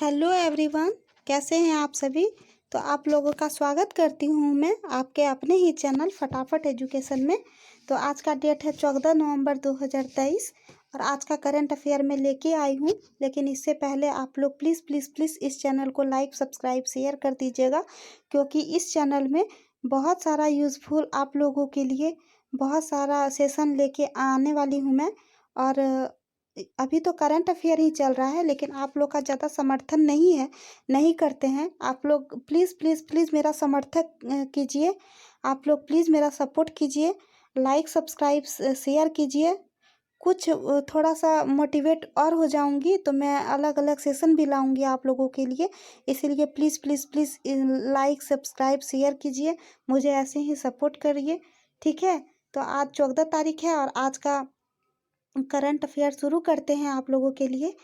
Hello everyone, कैसे हैं आप सभी। तो आप लोगों का स्वागत करती हूं मैं आपके अपने ही चैनल फटाफट एजुकेशन में। तो आज का डेट है 14 नवंबर 2023 और आज का करंट अफेयर में लेके आई हूं। लेकिन इससे पहले आप लोग प्लीज़ प्लीज़ प्लीज़ इस चैनल को लाइक सब्सक्राइब शेयर कर दीजिएगा, क्योंकि इस चैनल में बहुत सारा यूज़फुल आप लोगों के लिए बहुत सारा सेशन लेके आने वाली हूँ मैं। और अभी तो करंट अफेयर ही चल रहा है, लेकिन आप लोग का ज़्यादा समर्थन नहीं करते हैं। आप लोग प्लीज़ प्लीज़ प्लीज़ मेरा समर्थक कीजिए। आप लोग प्लीज़ मेरा सपोर्ट कीजिए, लाइक सब्सक्राइब शेयर कीजिए। कुछ थोड़ा सा मोटिवेट और हो जाऊंगी तो मैं अलग अलग सेशन भी लाऊंगी आप लोगों के लिए। इसीलिए please please please like subscribe share कीजिए, मुझे ऐसे ही सपोर्ट करिए, ठीक है। तो आज 14 तारीख है और आज का करंट अफेयर शुरू करते हैं आप लोगों के लिए।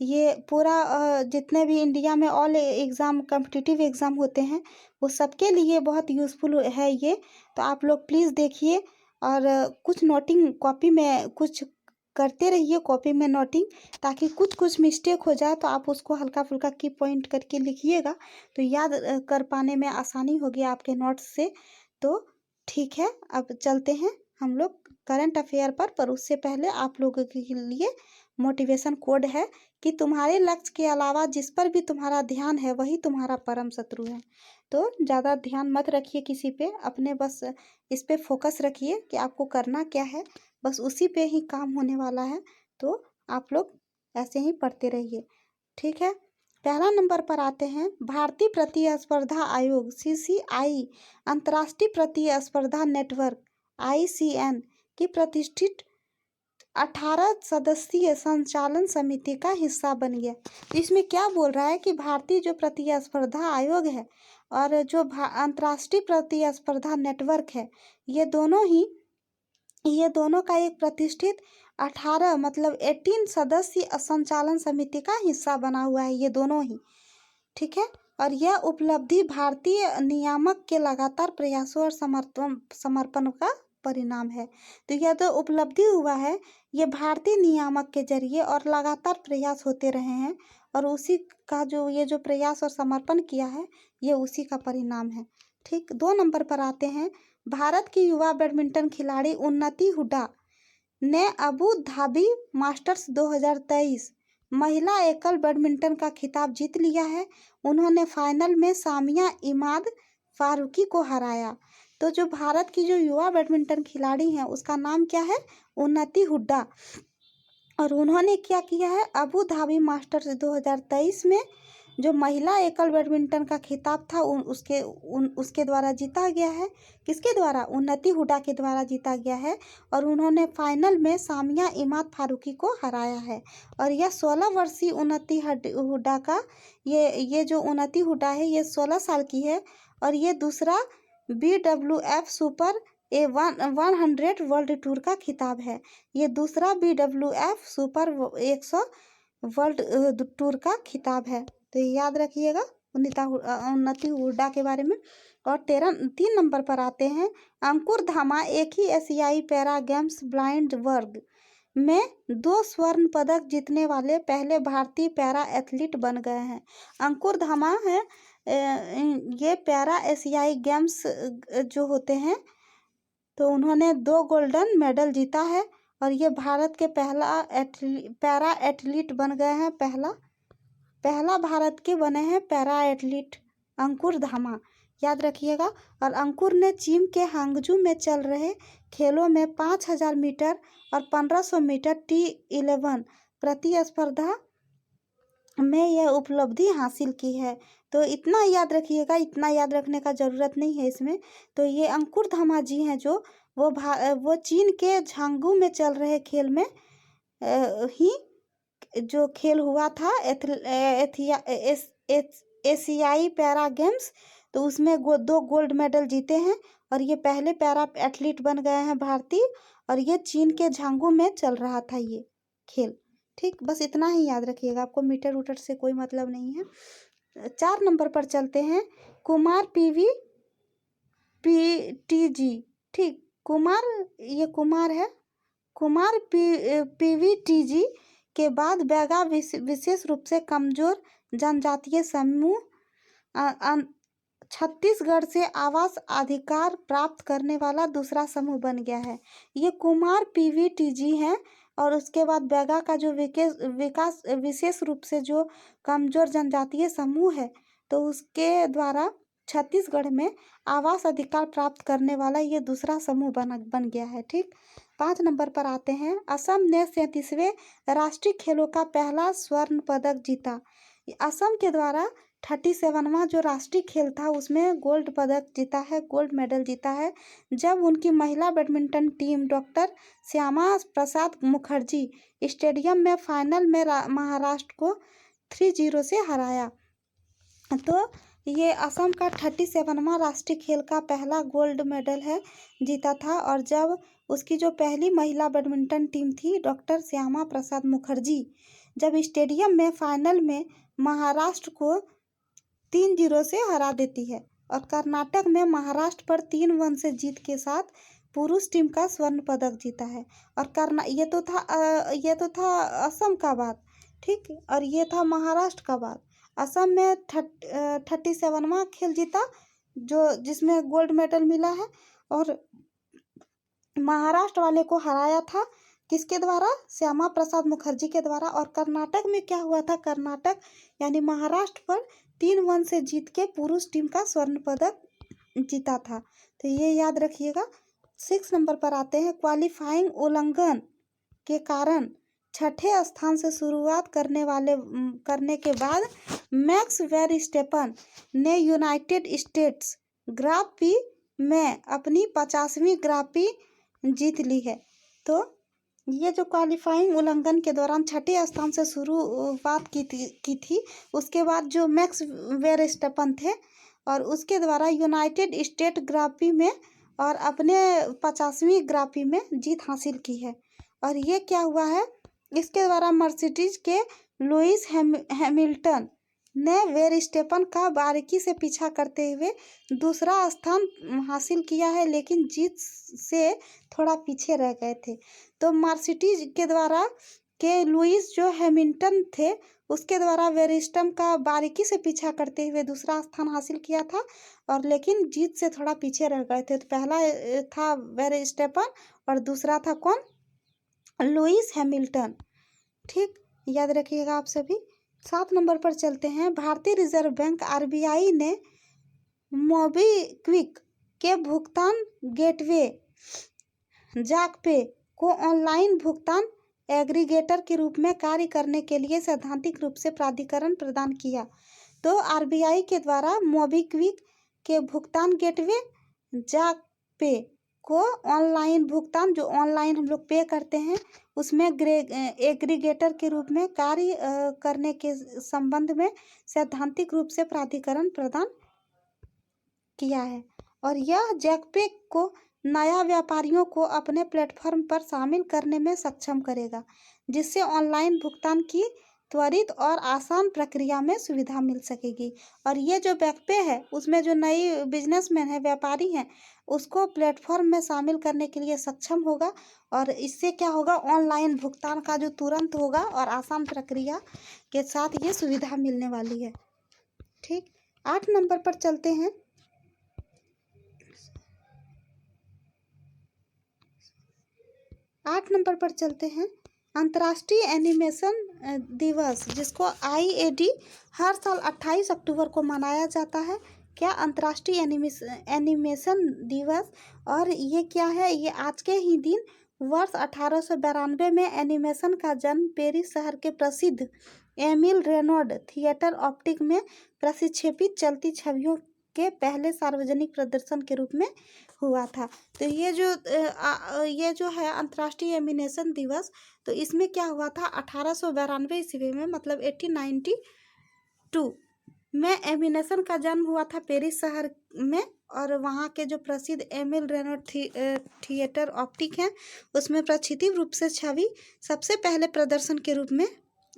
ये पूरा जितने भी इंडिया में ऑल एग्ज़ाम कॉम्पिटिटिव एग्ज़ाम होते हैं वो सबके लिए बहुत यूज़फुल है ये। तो आप लोग प्लीज़ देखिए और कुछ नोटिंग कॉपी में कुछ करते रहिए, कॉपी में नोटिंग, ताकि कुछ कुछ मिस्टेक हो जाए तो आप उसको हल्का फुल्का की पॉइंट करके लिखिएगा, तो याद कर पाने में आसानी होगी आपके नोट्स से। तो ठीक है, अब चलते हैं हम लोग करंट अफेयर पर उससे पहले आप लोगों के लिए मोटिवेशन कोड है कि तुम्हारे लक्ष्य के अलावा जिस पर भी तुम्हारा ध्यान है वही तुम्हारा परम शत्रु है। तो ज़्यादा ध्यान मत रखिए किसी पे, अपने बस इस पे फोकस रखिए कि आपको करना क्या है, बस उसी पे ही काम होने वाला है। तो आप लोग ऐसे ही पढ़ते रहिए, ठीक है। पहला नंबर पर आते हैं, भारतीय प्रतिस्पर्धा आयोग CCI अंतर्राष्ट्रीय प्रतिस्पर्धा नेटवर्क ICN की प्रतिष्ठित 18 सदस्यीय संचालन समिति का हिस्सा बन गया। तो इसमें क्या बोल रहा है कि भारतीय जो प्रतिस्पर्धा आयोग है और जो अंतर्राष्ट्रीय प्रतिस्पर्धा नेटवर्क है, ये दोनों का एक प्रतिष्ठित 18 मतलब 18 सदस्य संचालन समिति का हिस्सा बना हुआ है, ये दोनों ही, ठीक है। और यह उपलब्धि भारतीय नियामक के लगातार प्रयासों और समर्पण का परिणाम है। तो यह जो उपलब्धि हुआ है ये भारतीय नियामक के जरिए और लगातार प्रयास होते रहे हैं, और उसी का जो प्रयास और समर्पण किया है ये उसी का परिणाम है, ठीक। 2 नंबर पर आते हैं, भारत की युवा बैडमिंटन खिलाड़ी उन्नति हुड्डा ने अबू धाबी मास्टर्स 2023 महिला एकल बैडमिंटन का खिताब जीत लिया है। उन्होंने फाइनल में सामिया इमाद फारूकी को हराया। तो जो भारत की जो युवा बैडमिंटन खिलाड़ी हैं उसका नाम क्या है, उन्नति हुड्डा। और उन्होंने क्या किया है, अबू धाबी मास्टर्स 2023 में जो महिला एकल बैडमिंटन का खिताब था उसके द्वारा जीता गया है। किसके द्वारा, उन्नति हुड्डा के द्वारा जीता गया है। और उन्होंने फाइनल में सामिया इमाद फारूकी को हराया है। और यह 16 वर्षीय उन्नति हुड्डा का ये जो उन्नति हुड्डा है ये 16 साल की है और ये दूसरा BWF super A100 world tour का खिताब है। ये दूसरा BWF सुपर 100 वर्ल्ड टूर का खिताब है। तो ये याद रखिएगा उन्नति हुड्डा के बारे में। और 3 नंबर पर आते हैं, अंकुर धामा एक ही एशियाई पैरा गेम्स ब्लाइंड वर्ग में 2 स्वर्ण पदक जीतने वाले पहले भारतीय पैरा एथलीट बन गए हैं। अंकुर धामा है, ये पैरा एशियाई गेम्स जो होते हैं तो उन्होंने 2 गोल्डन मेडल जीता है और ये भारत के पहला पैरा एथलीट बन गए हैं। पहला भारत के बने हैं पैरा एथलीट अंकुर धामा, याद रखिएगा। और अंकुर ने चीन के हांगजू में चल रहे खेलों में 5000 मीटर और 1500 मीटर T11 प्रतिस्पर्धा में यह उपलब्धि हासिल की है। तो इतना याद रखिएगा, इतना याद रखने का ज़रूरत नहीं है इसमें। तो ये अंकुर धामा जी हैं जो वो चीन के झांगू में चल रहे खेल में ही जो खेल हुआ था एशियाई पैरा गेम्स, तो उसमें 2 गोल्ड मेडल जीते हैं और ये पहले पैरा एथलीट बन गए हैं भारतीय। और ये चीन के झांगू में चल रहा था ये खेल, ठीक। बस इतना ही याद रखिएगा, आपको मीटर उटर से कोई मतलब नहीं है। 4 नंबर पर चलते हैं, कुमार PVTG, ठीक। कुमार है, कुमार PVTG के बाद बैगा विशेष रूप से कमजोर जनजातीय समूह छत्तीसगढ़ से आवास अधिकार प्राप्त करने वाला दूसरा समूह बन गया है। ये कुमार पीवीटीजी हैं। और उसके बाद बैगा का जो विकास विशेष रूप से जो कमजोर जनजातीय समूह है, तो उसके द्वारा छत्तीसगढ़ में आवास अधिकार प्राप्त करने वाला ये दूसरा समूह बन गया है। ठीक, 5 नंबर पर आते हैं। असम ने 37वें राष्ट्रीय खेलों का पहला स्वर्ण पदक जीता। असम के द्वारा 37वां जो राष्ट्रीय खेल था उसमें गोल्ड पदक जीता है, गोल्ड मेडल जीता है, जब उनकी महिला badminton team doctor Shyama Prasad Mukherjee stadium में फाइनल में महाराष्ट्र को 3-0 से हराया। तो ये असम का 37वां राष्ट्रीय खेल का पहला गोल्ड मेडल है, जीता था। और जब उसकी जो पहली महिला बैडमिंटन टीम थी डॉक्टर श्यामा प्रसाद मुखर्जी, जब स्टेडियम में फाइनल में महाराष्ट्र को 3-0 से हरा देती है और कर्नाटक में महाराष्ट्र पर 3-1 से जीत के साथ पुरुष टीम का स्वर्ण पदक जीता है। और ये तो था असम का बात। ठीक, और ये था महाराष्ट्र का बात। असम में 37वां खेल जीता जिसमें गोल्ड मेडल मिला है, और महाराष्ट्र वाले को हराया था किसके द्वारा? श्यामा प्रसाद मुखर्जी के द्वारा। और कर्नाटक में क्या हुआ था? कर्नाटक यानी महाराष्ट्र पर 3-1 से जीत के पुरुष टीम का स्वर्ण पदक जीता था। तो ये याद रखिएगा। 6 नंबर पर आते हैं। क्वालिफाइंग उल्लंघन के कारण छठे स्थान से शुरुआत करने के बाद मैक्स वेरस्टेपन ने यूनाइटेड स्टेट्स ग्रां प्री में अपनी 50वीं ग्रां प्री जीत ली है। तो ये जो क्वालिफाइंग उल्लंघन के दौरान छठे स्थान से शुरुआत की थी, उसके बाद जो मैक्स वेरस्टेपन थे और उसके द्वारा यूनाइटेड स्टेट ग्रां प्री में और अपने 50वीं ग्रां प्री में जीत हासिल की है। और ये क्या हुआ है? इसके द्वारा मर्सिडीज के लुइस हैमिल्टन ने वेरस्टेपन का बारीकी से पीछा करते हुए दूसरा स्थान हासिल किया है, लेकिन जीत से थोड़ा पीछे रह गए थे। तो मर्सिडीज के द्वारा के लुइस जो हैमिल्टन थे उसके द्वारा वेरस्टेपन का बारीकी से पीछा करते हुए दूसरा स्थान हासिल किया था, और लेकिन जीत से थोड़ा पीछे रह गए थे। तो पहला था वेरस्टेपन और दूसरा था कौन? Lewis Hamilton. ठीक, याद रखिएगा आप सभी। 7 नंबर पर चलते हैं। भारतीय रिजर्व बैंक आरबीआई ने मोबीक्विक के भुगतान गेटवे जाकपे को ऑनलाइन भुगतान एग्रीगेटर के रूप में कार्य करने के लिए सैद्धांतिक रूप से प्राधिकरण प्रदान किया। तो आरबीआई के द्वारा मोबीक्विक के भुगतान गेटवे जाकपे को ऑनलाइन भुगतान, जो ऑनलाइन हम लोग पे करते हैं, उसमें एग्रीगेटर के रूप में कार्य करने के संबंध में सैद्धांतिक रूप से प्राधिकरण प्रदान किया है। और यह जैकपे को नया व्यापारियों को अपने प्लेटफॉर्म पर शामिल करने में सक्षम करेगा, जिससे ऑनलाइन भुगतान की त्वरित और आसान प्रक्रिया में सुविधा मिल सकेगी। और ये जो बैकपे है उसमें जो नई बिजनेसमैन है, व्यापारी हैं, उसको प्लेटफॉर्म में शामिल करने के लिए सक्षम होगा। और इससे क्या होगा? ऑनलाइन भुगतान का जो तुरंत होगा और आसान प्रक्रिया के साथ ये सुविधा मिलने वाली है। ठीक, 8 नंबर पर चलते हैं। 8 नंबर पर चलते हैं। अंतर्राष्ट्रीय एनिमेशन दिवस, जिसको IAD हर साल 28 अक्टूबर को मनाया जाता है। क्या? अंतर्राष्ट्रीय एनिमेशन दिवस। और ये क्या है? ये आज के ही दिन वर्ष 1892 में एनिमेशन का जन्म पेरिस शहर के प्रसिद्ध एमिल रेनॉल्ड थिएटर ऑप्टिक में प्रक्षेपित चलती छवियों के पहले सार्वजनिक प्रदर्शन के रूप में हुआ था। तो ये जो है अंतर्राष्ट्रीय एनिमेशन दिवस, तो इसमें क्या हुआ था? 1892 ईस्वी में, मतलब 1892 में एनिमेशन का जन्म हुआ था पेरिस शहर में। और वहाँ के जो प्रसिद्ध एमिल रेनॉल्ड थिएटर ऑप्टिक है उसमें प्रक्षेपित रूप से छवि सबसे पहले प्रदर्शन के रूप में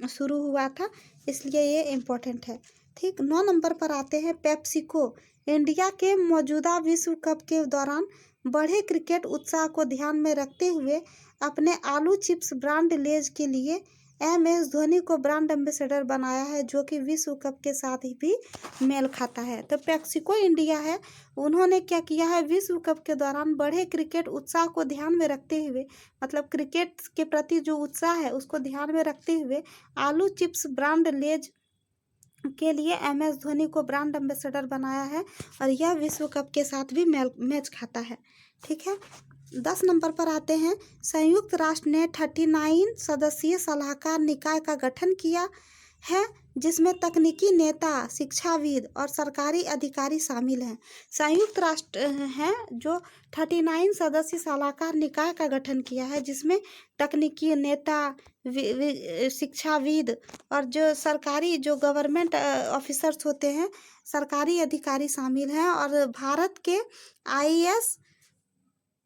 शुरू हुआ था, इसलिए ये इम्पोर्टेंट है। ठीक, 9 नंबर पर आते हैं। पेप्सिको इंडिया के मौजूदा विश्व कप के दौरान बढ़े क्रिकेट उत्साह को ध्यान में रखते हुए अपने आलू चिप्स ब्रांड लेज के लिए MS धोनी को ब्रांड एम्बेसडर बनाया है, जो कि विश्व कप के साथ ही भी मेल खाता है। तो पेप्सिको इंडिया है, उन्होंने क्या किया है, विश्व कप के दौरान बढ़े क्रिकेट उत्साह को ध्यान में रखते हुए, मतलब क्रिकेट के प्रति जो उत्साह है उसको ध्यान में रखते हुए आलू चिप्स ब्रांड लेज के लिए MS धोनी को ब्रांड एम्बेसडर बनाया है, और यह विश्व कप के साथ भी मैच खाता है। ठीक है, 10 नंबर पर आते हैं। संयुक्त राष्ट्र ने 39 सदस्यीय सलाहकार निकाय का गठन किया है, जिसमें तकनीकी नेता, शिक्षाविद और सरकारी अधिकारी शामिल हैं। संयुक्त राष्ट्र है जो 39 सदस्यीय सलाहकार निकाय का गठन किया है, जिसमें तकनीकी नेता, शिक्षाविद और जो सरकारी जो गवर्नमेंट ऑफिसर्स होते हैं, सरकारी अधिकारी शामिल हैं। और भारत के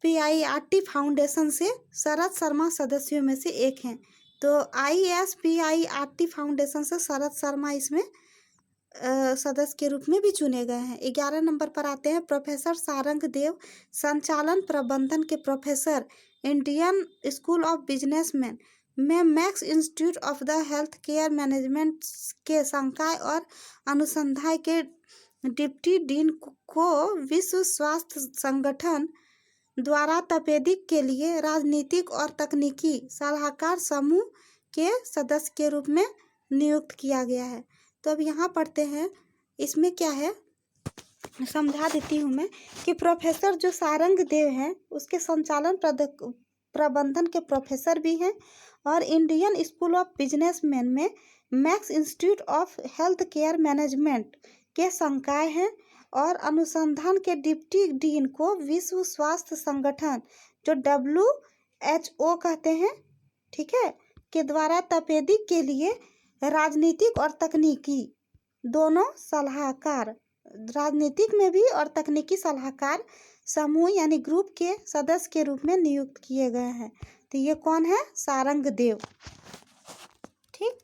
ISPIRT फाउंडेशन से शरद शर्मा सदस्यों में से एक हैं। तो ISPIRT फाउंडेशन से शरद शर्मा इसमें सदस्य के रूप में भी चुने गए हैं। 11 नंबर पर आते हैं। प्रोफेसर सारंग देव संचालन प्रबंधन के professor, Indian school of businessman में Max institute of the health care management के संकाय और अनुसंधान के डिप्टी डीन को विश्व स्वास्थ्य संगठन द्वारा तपेदिक के लिए राजनीतिक और तकनीकी सलाहकार समूह के सदस्य के रूप में नियुक्त किया गया है। तो अब यहाँ पढ़ते हैं, इसमें क्या है समझा देती हूँ मैं कि प्रोफेसर जो सारंग देव हैं उसके संचालन प्रबंधन के प्रोफेसर भी हैं, और इंडियन स्कूल ऑफ बिजनेसमैन में Max institute of health care management के संकाय हैं, और अनुसंधान के डिप्टी डीन को विश्व स्वास्थ्य संगठन जो WHO कहते हैं, ठीक है, के द्वारा तपेदिक के लिए राजनीतिक और तकनीकी दोनों सलाहकार, राजनीतिक में भी और तकनीकी सलाहकार समूह यानी ग्रुप के सदस्य के रूप में नियुक्त किए गए हैं। तो ये कौन है, सारंग देव। ठीक,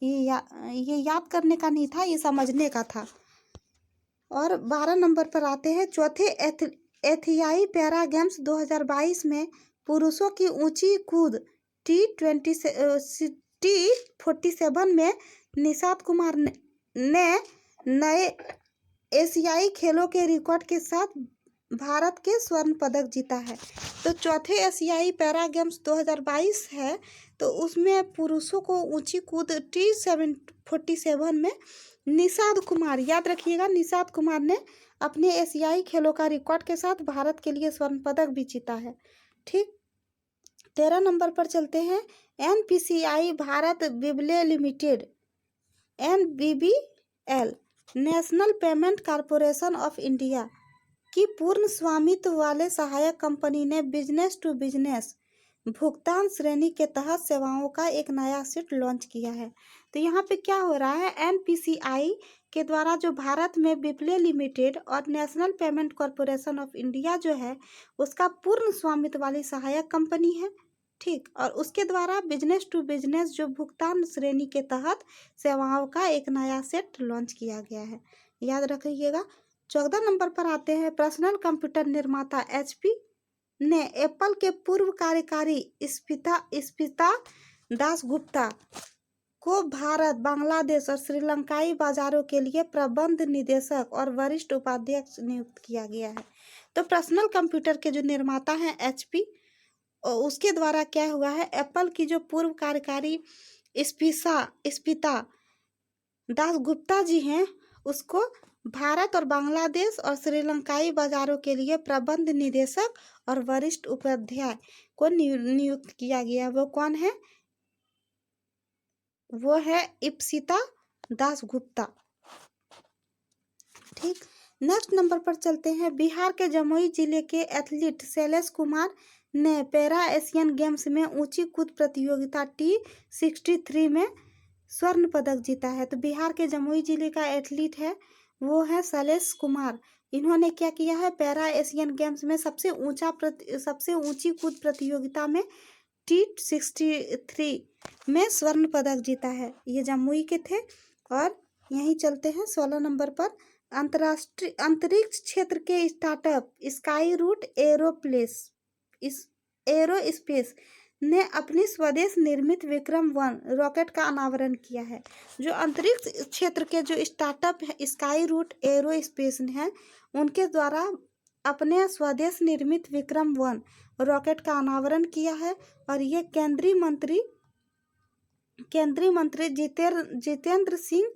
ये याद करने का नहीं था, ये समझने का था। और 12 नंबर पर आते हैं। चौथे एशियाई पैरा गेम्स 2022 में पुरुषों की ऊंची कूद T47 में निषाद कुमार ने नए एशियाई खेलों के रिकॉर्ड के साथ भारत के स्वर्ण पदक जीता है। तो चौथे एशियाई पैरा गेम्स 2022 है, तो उसमें पुरुषों को ऊंची कूद T47 में निषाद कुमार, याद रखिएगा, निषाद कुमार ने अपने एशियाई खेलों का रिकॉर्ड के साथ भारत के लिए स्वर्ण पदक भी जीता है। ठीक, 13 नंबर पर चलते हैं। NPCI भारत बिजली limited NBBL national payment corporation of India की पूर्ण स्वामित्व वाले सहायक कंपनी ने बिजनेस टू बिजनेस भुगतान श्रेणी के तहत सेवाओं का एक नया सेट लॉन्च किया है। तो यहाँ पे क्या हो रहा है, NPCI के द्वारा जो भारत में बिप्ले लिमिटेड और national payment corporation of India जो है उसका पूर्ण स्वामित्व वाली सहायक कंपनी है। ठीक, और उसके द्वारा बिजनेस टू बिजनेस जो भुगतान श्रेणी के तहत सेवाओं का एक नया सेट लॉन्च किया गया है, याद रखिएगा। 14 नंबर पर आते हैं। पर्सनल कंप्यूटर निर्माता HP ने एप्पल के पूर्व कार्यकारी स्पिता दासगुप्ता को भारत, बांग्लादेश और श्रीलंकाई बाजारों के लिए प्रबंध निदेशक और वरिष्ठ उपाध्यक्ष नियुक्त किया गया है। तो पर्सनल कंप्यूटर के जो निर्माता हैं HP, उसके द्वारा क्या हुआ है, एप्पल की जो पूर्व कार्यकारी स्पिता दासगुप्ता जी हैं उसको भारत और बांग्लादेश और श्रीलंकाई बाजारों के लिए प्रबंध निदेशक और वरिष्ठ उपाध्याय को नियुक्त किया गया। वो कौन है, वो है इप्सिता दासगुप्ता। ठीक, नेक्स्ट नंबर पर चलते हैं। बिहार के जमुई जिले के एथलीट शैलेश कुमार ने पैरा एशियन गेम्स में ऊंची कूद प्रतियोगिता T63 में स्वर्ण पदक जीता है। तो बिहार के जमुई जिले का एथलीट है, वो है शैलेश कुमार। इन्होंने क्या किया है, पैरा एशियन गेम्स में सबसे ऊंची कूद प्रतियोगिता में T63 में स्वर्ण पदक जीता है। ये जमुई के थे। और यहीं चलते हैं 16 नंबर पर। अंतर्राष्ट्रीय अंतरिक्ष क्षेत्र के स्टार्टअप स्काई रूट एरोस्पेस ने अपनी स्वदेश निर्मित विक्रम-1 रॉकेट का अनावरण किया है। जो अंतरिक्ष क्षेत्र के जो स्टार्टअप है स्काई रूट एरोस्पेस है, उनके द्वारा अपने स्वदेश निर्मित विक्रम-1 रॉकेट का अनावरण किया है। और ये केंद्रीय मंत्री जितेंद्र सिंह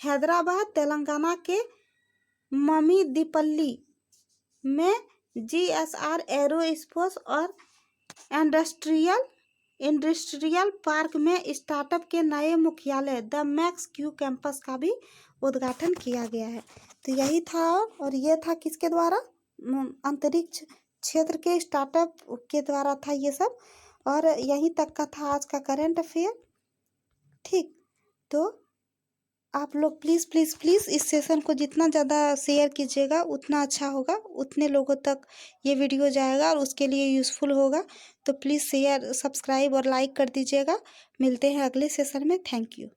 हैदराबाद तेलंगाना के ममीदीपल्ली में जीएसआर एरोस्पेस और इंडस्ट्रियल पार्क में स्टार्टअप के नए मुख्यालय द मैक्स क्यू कैंपस का भी उद्घाटन किया गया है। तो यही था, और ये था किसके द्वारा? अंतरिक्ष क्षेत्र के स्टार्टअप के द्वारा था ये सब। और यहीं तक का था आज का करंट अफेयर। ठीक, तो आप लोग प्लीज़ प्लीज़ प्लीज़ इस सेशन को जितना ज़्यादा शेयर कीजिएगा उतना अच्छा होगा, उतने लोगों तक ये वीडियो जाएगा और उसके लिए यूज़फुल होगा। तो प्लीज़ शेयर, सब्सक्राइब और लाइक कर दीजिएगा। मिलते हैं अगले सेशन में। Thank you.